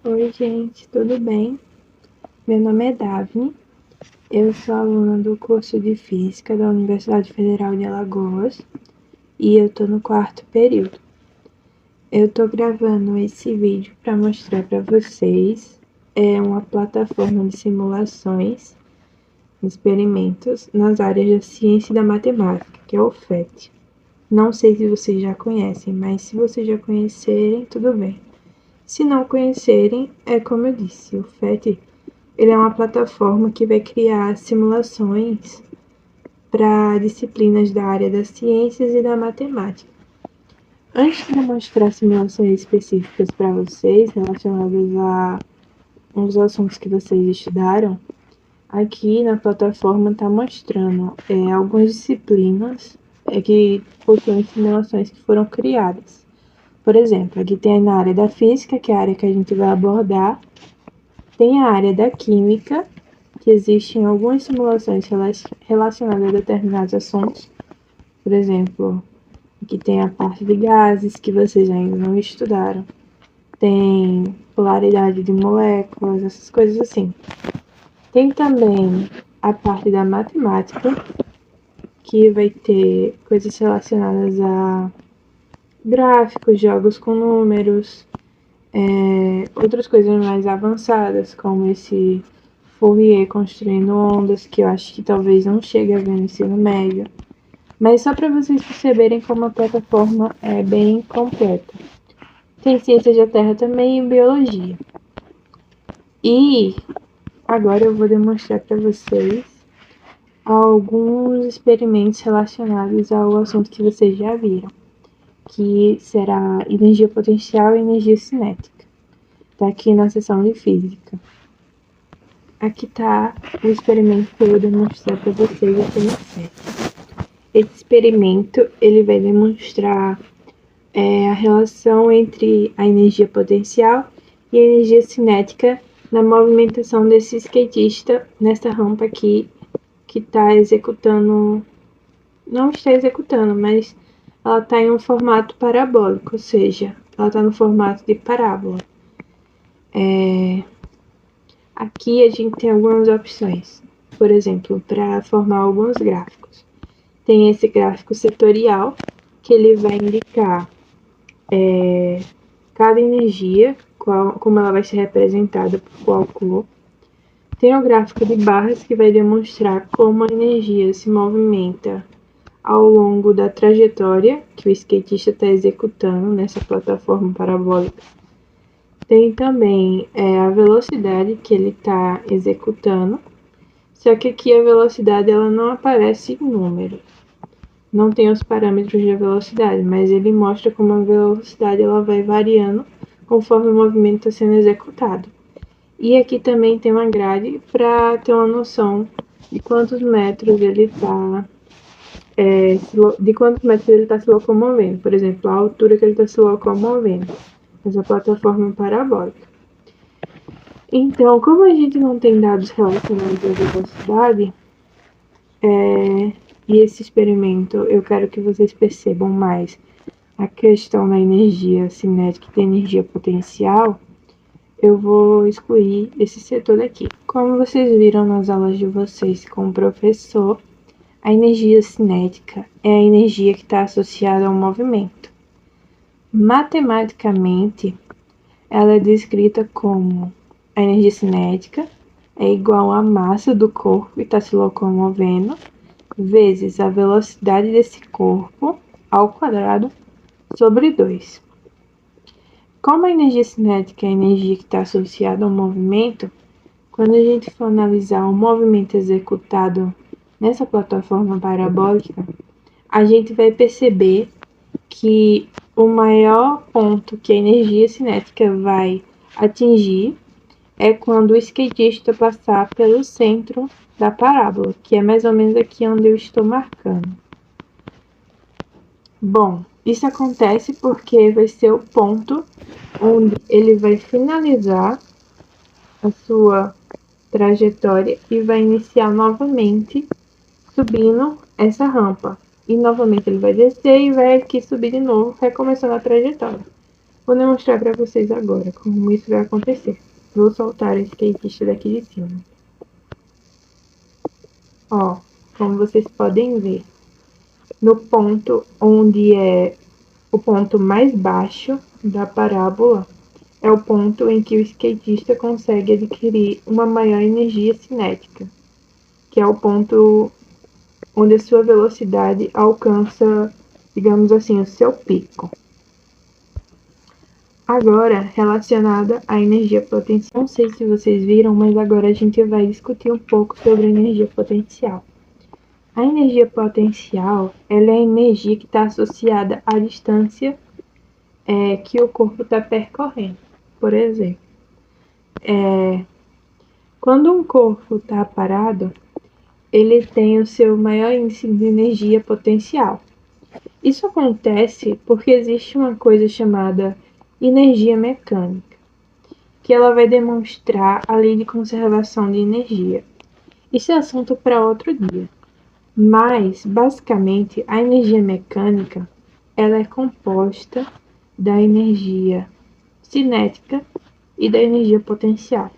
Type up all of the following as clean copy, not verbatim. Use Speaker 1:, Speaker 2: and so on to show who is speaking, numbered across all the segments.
Speaker 1: Oi, gente, tudo bem? Meu nome é Daphne, eu sou aluna do curso de Física da Universidade Federal de Alagoas e eu tô no quarto período. Eu tô gravando esse vídeo para mostrar para vocês uma plataforma de simulações, experimentos nas áreas da ciência e da matemática, que é o FET. Não sei se vocês já conhecem, mas se vocês já conhecerem, tudo bem. Se não conhecerem, é como eu disse, o FET ele é uma plataforma que vai criar simulações para disciplinas da área das ciências e da matemática. Antes de mostrar simulações específicas para vocês relacionadas a uns assuntos que vocês estudaram, aqui na plataforma está mostrando algumas disciplinas que possuem simulações que foram criadas. Por exemplo, aqui tem na área da física, que é a área que a gente vai abordar, tem a área da química, que existem algumas simulações relacionadas a determinados assuntos. Por exemplo, aqui tem a parte de gases, que vocês ainda não estudaram. Tem polaridade de moléculas, essas coisas assim. Tem também a parte da matemática, que vai ter coisas relacionadas a gráficos, jogos com números, outras coisas mais avançadas, como esse Fourier construindo ondas, que eu acho que talvez não chegue a ver no ensino médio. Mas só para vocês perceberem como a plataforma é bem completa. Tem ciências da Terra também e biologia. E agora eu vou demonstrar para vocês alguns experimentos relacionados ao assunto que vocês já viram, que será energia potencial e energia cinética. Está aqui na seção de física. Aqui está o experimento que eu vou demonstrar para vocês aqui no set. Esse experimento ele vai demonstrar a relação entre a energia potencial e a energia cinética na movimentação desse skatista nessa rampa aqui que está executando, não está executando, mas ela está em um formato parabólico, ou seja, ela está no formato de parábola. Aqui a gente tem algumas opções, por exemplo, para formar alguns gráficos. Tem esse gráfico setorial, que ele vai indicar cada energia, como ela vai ser representada por qual cor. Tem o gráfico de barras, que vai demonstrar como a energia se movimenta ao longo da trajetória que o skatista está executando nessa plataforma parabólica. Tem também a velocidade que ele está executando, só que aqui a velocidade ela não aparece em número. Não tem os parâmetros de velocidade, mas ele mostra como a velocidade ela vai variando conforme o movimento está sendo executado. E aqui também tem uma grade para ter uma noção de quantos metros ele está se locomovendo. Por exemplo, a altura que ele está se locomovendo nessa plataforma parabólica. Então, como a gente não tem dados relacionados à velocidade, e esse experimento eu quero que vocês percebam mais a questão da energia cinética e da energia potencial, eu vou excluir esse setor daqui. Como vocês viram nas aulas de vocês com o professor, a energia cinética é a energia que está associada ao movimento. Matematicamente, ela é descrita como a energia cinética é igual à massa do corpo que está se locomovendo vezes a velocidade desse corpo ao quadrado sobre 2. Como a energia cinética é a energia que está associada ao movimento, quando a gente for analisar o movimento executado nessa plataforma parabólica, a gente vai perceber que o maior ponto que a energia cinética vai atingir é quando o skatista passar pelo centro da parábola, que é mais ou menos aqui onde eu estou marcando. Bom, isso acontece porque vai ser o ponto onde ele vai finalizar a sua trajetória e vai iniciar novamente subindo essa rampa. E novamente ele vai descer e vai aqui subir de novo, recomeçando a trajetória. Vou demonstrar para vocês agora como isso vai acontecer. Vou soltar esse skatista daqui de cima. Ó, como vocês podem ver, no ponto onde é o ponto mais baixo da parábola, é o ponto em que o skatista consegue adquirir uma maior energia cinética, que é o ponto onde a sua velocidade alcança, digamos assim, o seu pico. Agora, relacionada à energia potencial, não sei se vocês viram, mas agora a gente vai discutir um pouco sobre energia potencial. A energia potencial, ela é a energia que está associada à distância que o corpo está percorrendo. Por exemplo, quando um corpo está parado, ele tem o seu maior índice de energia potencial. Isso acontece porque existe uma coisa chamada energia mecânica, que ela vai demonstrar a lei de conservação de energia. Isso é assunto para outro dia. Mas, basicamente, a energia mecânica ela é composta da energia cinética e da energia potencial.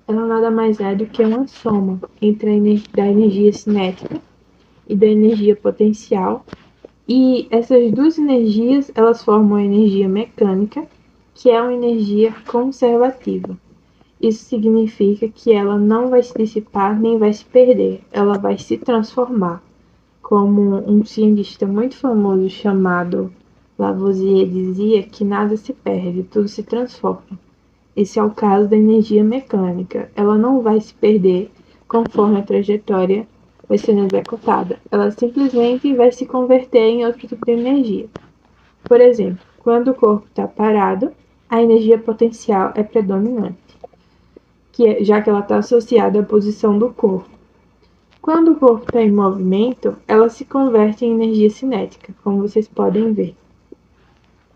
Speaker 1: Ela nada mais é do que uma soma entre da energia cinética e da energia potencial. E essas duas energias, elas formam a energia mecânica, que é uma energia conservativa. Isso significa que ela não vai se dissipar nem vai se perder, ela vai se transformar. Como um cientista muito famoso chamado Lavoisier dizia que nada se perde, tudo se transforma. Esse é o caso da energia mecânica. Ela não vai se perder conforme a trajetória vai sendo executada. Ela simplesmente vai se converter em outro tipo de energia. Por exemplo, quando o corpo está parado, a energia potencial é predominante, já que ela está associada à posição do corpo. Quando o corpo está em movimento, ela se converte em energia cinética, como vocês podem ver.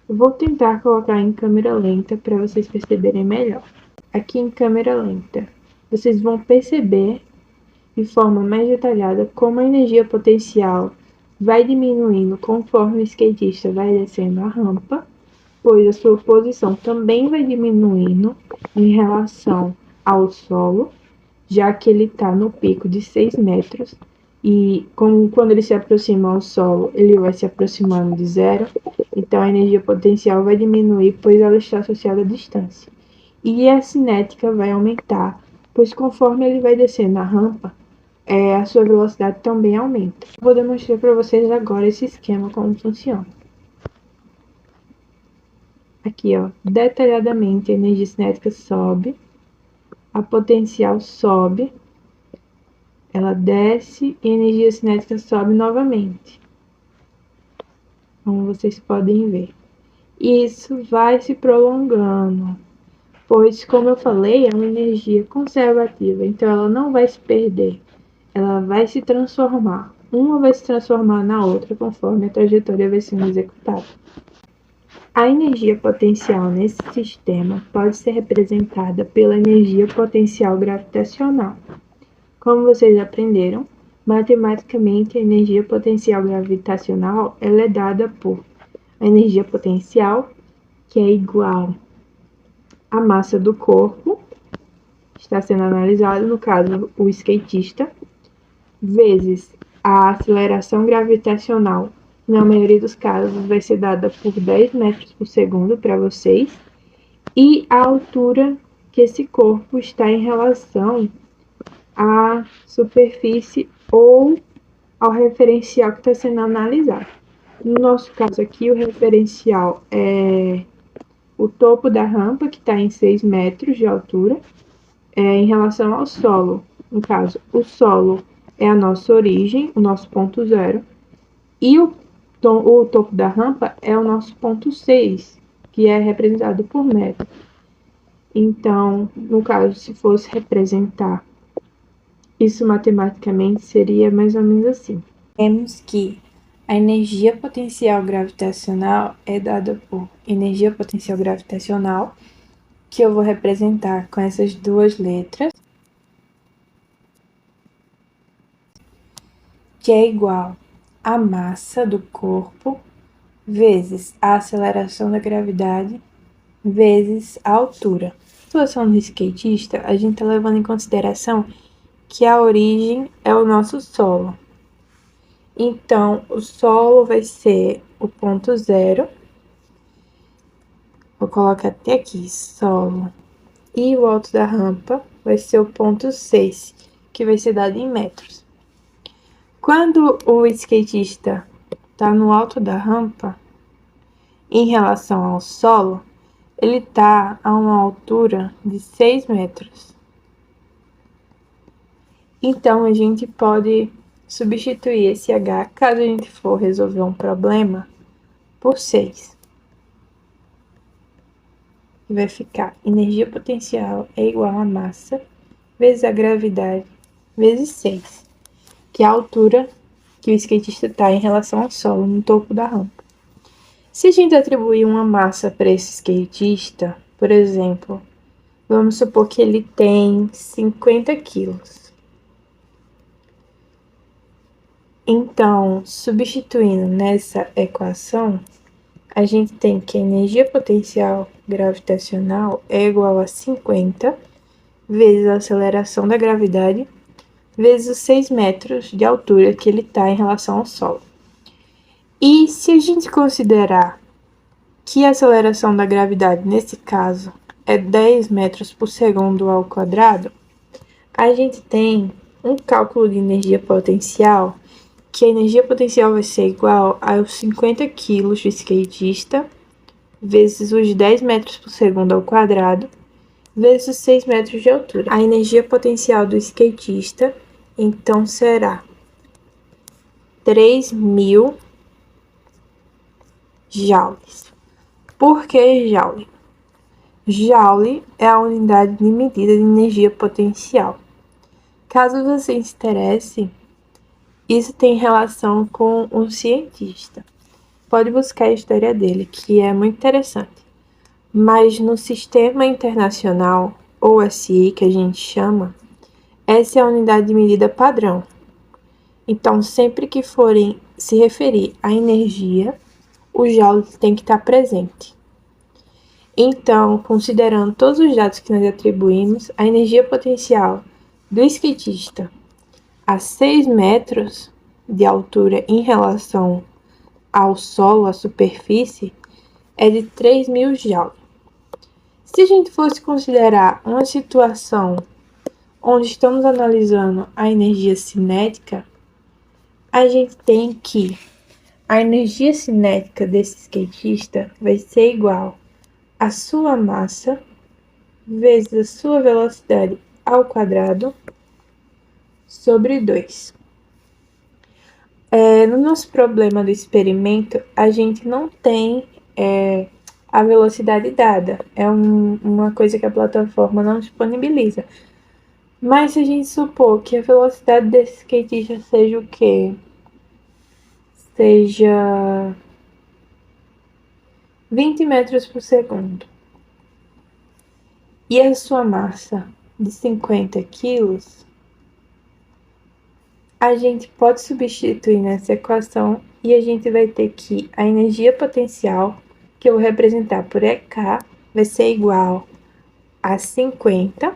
Speaker 1: Eu vou tentar colocar em câmera lenta para vocês perceberem melhor. Aqui em câmera lenta, vocês vão perceber de forma mais detalhada como a energia potencial vai diminuindo conforme o skatista vai descendo a rampa, pois a sua posição também vai diminuindo em relação ao solo, já que ele está no pico de 6 metros e quando ele se aproxima ao solo, ele vai se aproximando de zero, então a energia potencial vai diminuir, pois ela está associada à distância. E a cinética vai aumentar, pois conforme ele vai descendo a rampa, a sua velocidade também aumenta. Vou demonstrar para vocês agora esse esquema como funciona. Aqui, ó, detalhadamente a energia cinética sobe, a potencial sobe, ela desce e a energia cinética sobe novamente. Como vocês podem ver. Isso vai se prolongando, pois, como eu falei, é uma energia conservativa, então ela não vai se perder, ela vai se transformar. Uma vai se transformar na outra conforme a trajetória vai sendo executada. A energia potencial nesse sistema pode ser representada pela energia potencial gravitacional. Como vocês aprenderam, matematicamente a energia potencial gravitacional ela é dada por a energia potencial, que é igual à massa do corpo, que está sendo analisado, no caso o skatista, vezes a aceleração gravitacional, que na maioria dos casos vai ser dada por 10 metros por segundo para vocês, e a altura que esse corpo está em relação à superfície ou ao referencial que está sendo analisado. No nosso caso aqui, o referencial é o topo da rampa, que está em 6 metros de altura, em relação ao solo. No caso, o solo é a nossa origem, o nosso ponto zero, e o topo da rampa é o nosso ponto 6, que é representado por metro. Então, no caso, se fosse representar isso matematicamente, seria mais ou menos assim. Temos que a energia potencial gravitacional é dada por energia potencial gravitacional, que eu vou representar com essas duas letras, que é igual à massa do corpo vezes a aceleração da gravidade vezes a altura. Na situação do skatista, a gente está levando em consideração que a origem é o nosso solo. Então, o solo vai ser o ponto zero. Vou colocar até aqui, solo. E o alto da rampa vai ser o ponto 6, que vai ser dado em metros. Quando o skatista está no alto da rampa, em relação ao solo, ele está a uma altura de 6 metros. Então, a gente pode substituir esse H, caso a gente for resolver um problema, por 6. E vai ficar energia potencial é igual a massa vezes a gravidade vezes 6, que é a altura que o skatista está em relação ao solo, no topo da rampa. Se a gente atribuir uma massa para esse skatista, por exemplo, vamos supor que ele tem 50 quilos. Então, substituindo nessa equação, a gente tem que a energia potencial gravitacional é igual a 50 vezes a aceleração da gravidade vezes os 6 metros de altura que ele está em relação ao solo. E se a gente considerar que a aceleração da gravidade, nesse caso, é 10 metros por segundo ao quadrado, a gente tem um cálculo de energia potencial, que a energia potencial vai ser igual aos 50 quilos do skatista, vezes os 10 metros por segundo ao quadrado, vezes os 6 metros de altura. A energia potencial do skatista, então, será 3.000 joules. Por que joule? Joule é a unidade de medida de energia potencial. Caso você se interesse, isso tem relação com um cientista. Pode buscar a história dele, que é muito interessante. Mas no sistema internacional, ou SI, que a gente chama, essa é a unidade de medida padrão. Então, sempre que forem se referir à energia, o joule tem que estar presente. Então, considerando todos os dados que nós atribuímos, a energia potencial do skatista a 6 metros de altura em relação ao solo, à superfície, é de 3.000 joules. Se a gente fosse considerar uma situação onde estamos analisando a energia cinética, a gente tem que a energia cinética desse skatista vai ser igual a sua massa vezes a sua velocidade ao quadrado sobre 2. No nosso problema do experimento, a gente não tem a velocidade dada. É uma coisa que a plataforma não disponibiliza. Mas se a gente supor que a velocidade desse skatista seja o quê? Seja 20 metros por segundo. E a sua massa de 50 quilos, a gente pode substituir nessa equação e a gente vai ter que a energia potencial, que eu vou representar por EK, vai ser igual a 50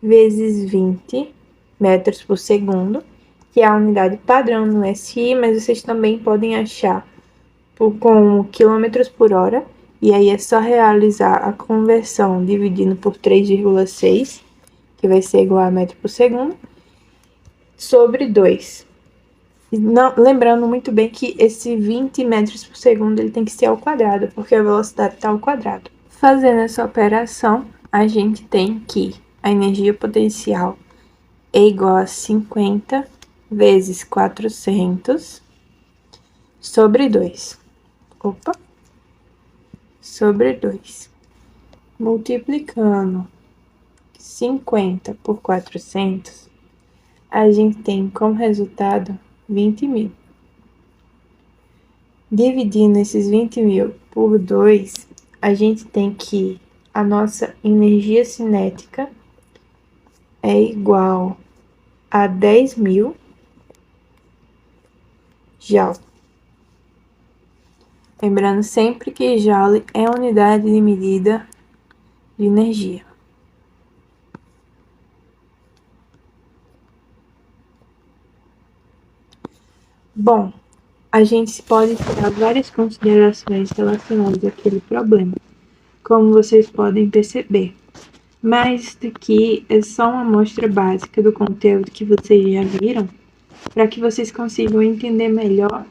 Speaker 1: vezes 20 metros por segundo, que é a unidade padrão no SI, mas vocês também podem achar com quilômetros por hora. E aí é só realizar a conversão dividindo por 3,6, que vai ser igual a metro por segundo, sobre 2. Não, lembrando muito bem que esse 20 metros por segundo ele tem que ser ao quadrado, porque a velocidade está ao quadrado. Fazendo essa operação, a gente tem que a energia potencial é igual a 50 vezes 400 sobre 2. Sobre 2. Multiplicando 50 por 400, a gente tem como resultado 20.000. Dividindo esses 20.000 por 2, a gente tem que a nossa energia cinética é igual a 10.000 joules. Lembrando sempre que joule é unidade de medida de energia. Bom, a gente pode tirar várias considerações relacionadas àquele problema, como vocês podem perceber. Mas isso aqui é só uma amostra básica do conteúdo que vocês já viram, para que vocês consigam entender melhor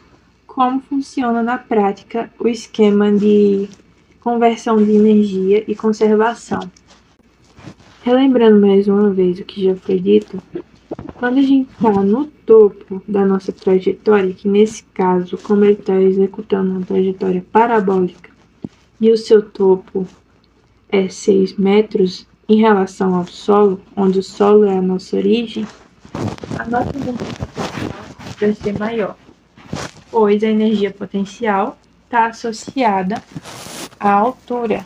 Speaker 1: como funciona na prática o esquema de conversão de energia e conservação. Relembrando mais uma vez o que já foi dito, quando a gente está no topo da nossa trajetória, que nesse caso, como ele está executando uma trajetória parabólica, e o seu topo é 6 metros em relação ao solo, onde o solo é a nossa origem, a nossa energia potencial vai ser maior, pois a energia potencial está associada à altura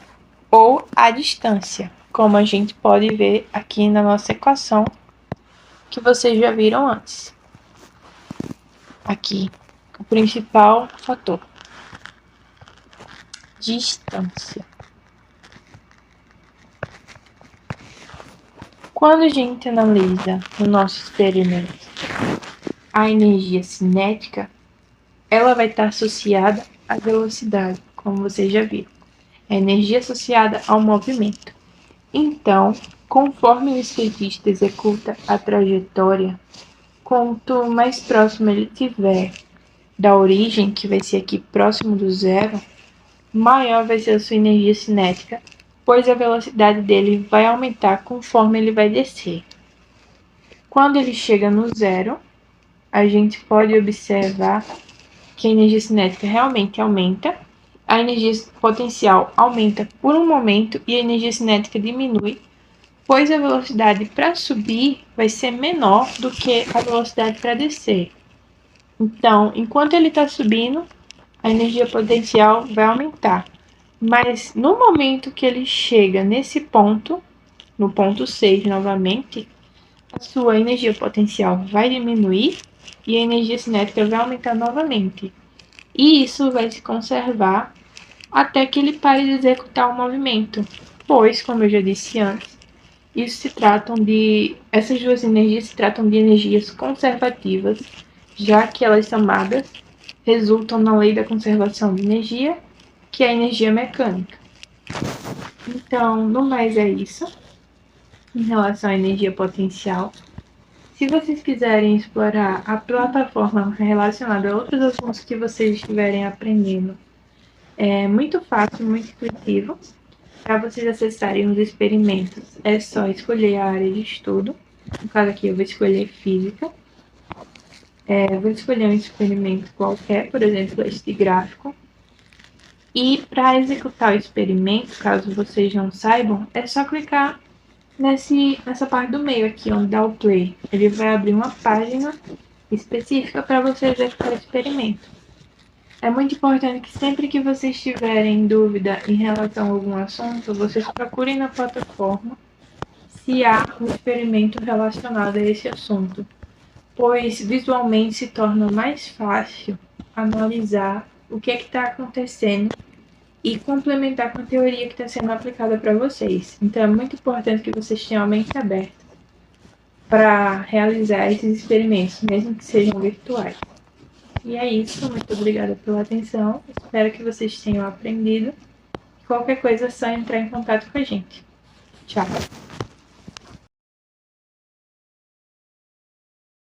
Speaker 1: ou à distância, como a gente pode ver aqui na nossa equação que vocês já viram antes. Aqui, o principal fator: distância. Quando a gente analisa no nosso experimento a energia cinética, ela vai estar associada à velocidade, como vocês já viram. É a energia associada ao movimento. Então, conforme o skatista executa a trajetória, quanto mais próximo ele tiver da origem, que vai ser aqui próximo do zero, maior vai ser a sua energia cinética, pois a velocidade dele vai aumentar conforme ele vai descer. Quando ele chega no zero, a gente pode observar que a energia cinética realmente aumenta, a energia potencial aumenta por um momento e a energia cinética diminui, pois a velocidade para subir vai ser menor do que a velocidade para descer. Então, enquanto ele está subindo, a energia potencial vai aumentar. Mas no momento que ele chega nesse ponto, no ponto 6 novamente, a sua energia potencial vai diminuir e a energia cinética vai aumentar novamente. E isso vai se conservar até que ele pare de executar o movimento, pois, como eu já disse antes, essas duas energias se tratam de energias conservativas, já que elas chamadas resultam na lei da conservação de energia, que é a energia mecânica. Então, no mais é isso em relação à energia potencial. Se vocês quiserem explorar a plataforma relacionada a outros assuntos que vocês estiverem aprendendo, é muito fácil, muito intuitivo. Para vocês acessarem os experimentos, é só escolher a área de estudo. No caso aqui, eu vou escolher física. Vou escolher um experimento qualquer, por exemplo, este gráfico. E para executar o experimento, caso vocês não saibam, é só clicar nessa parte do meio aqui, onde dá o play. Ele vai abrir uma página específica para você executar o experimento. É muito importante que sempre que vocês tiverem dúvida em relação a algum assunto, vocês procurem na plataforma se há um experimento relacionado a esse assunto, pois visualmente se torna mais fácil analisar o que está acontecendo e complementar com a teoria que está sendo aplicada para vocês. Então é muito importante que vocês tenham a mente aberta para realizar esses experimentos, mesmo que sejam virtuais. E é isso, muito obrigada pela atenção, espero que vocês tenham aprendido. Qualquer coisa é só entrar em contato com a gente. Tchau!